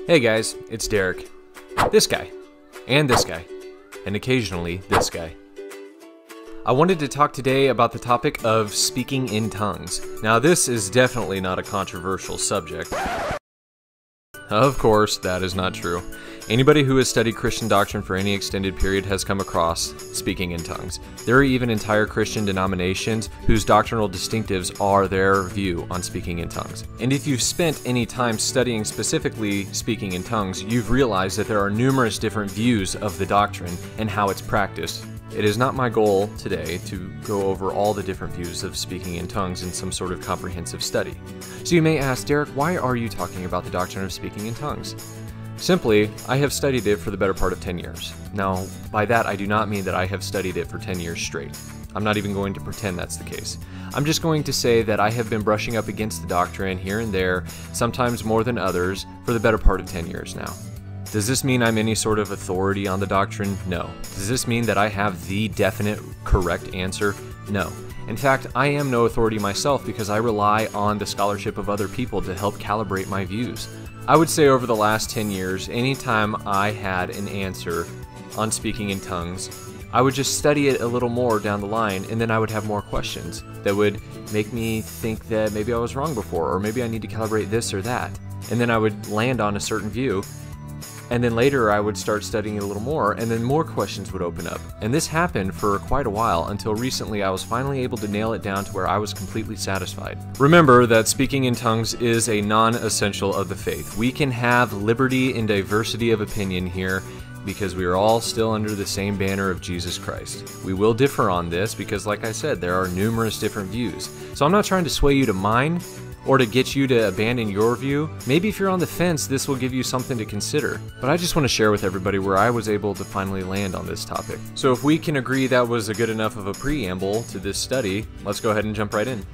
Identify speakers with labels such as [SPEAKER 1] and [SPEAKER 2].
[SPEAKER 1] Hey guys, it's Derek. This guy, and this guy, and occasionally this guy. I wanted to talk today about the topic of speaking in tongues. Now this is definitely not a controversial subject. Of course, that is not true. Anybody who has studied Christian doctrine for any extended period has come across speaking in tongues. There are even entire Christian denominations whose doctrinal distinctives are their view on speaking in tongues. And if you've spent any time studying specifically speaking in tongues, you've realized that there are numerous different views of the doctrine and how it's practiced. It is not my goal today to go over all the different views of speaking in tongues in some sort of comprehensive study. So you may ask, Derek, why are you talking about the doctrine of speaking in tongues? Simply, I have studied it for the better part of 10 years. Now, by that I do not mean that I have studied it for 10 years straight. I'm not even going to pretend that's the case. I'm just going to say that I have been brushing up against the doctrine here and there, sometimes more than others, for the better part of 10 years now. Does this mean I'm any sort of authority on the doctrine? No. Does this mean that I have the definite, correct answer? No. In fact, I am no authority myself because I rely on the scholarship of other people to help calibrate my views. I would say over the last 10 years, anytime I had an answer on speaking in tongues, I would just study it a little more down the line, and then I would have more questions that would make me think that maybe I was wrong before, or maybe I need to calibrate this or that. And then I would land on a certain view, and then later I would start studying it a little more, and then more questions would open up. And this happened for quite a while until recently I was finally able to nail it down to where I was completely satisfied. Remember that speaking in tongues is a non-essential of the faith. We can have liberty and diversity of opinion here because we are all still under the same banner of Jesus Christ. We will differ on this because, like I said, there are numerous different views. So I'm not trying to sway you to mine, or to get you to abandon your view. Maybe if you're on the fence, this will give you something to consider. But I just want to share with everybody where I was able to finally land on this topic. So if we can agree that was a good enough of a preamble to this study, let's go ahead and jump right in.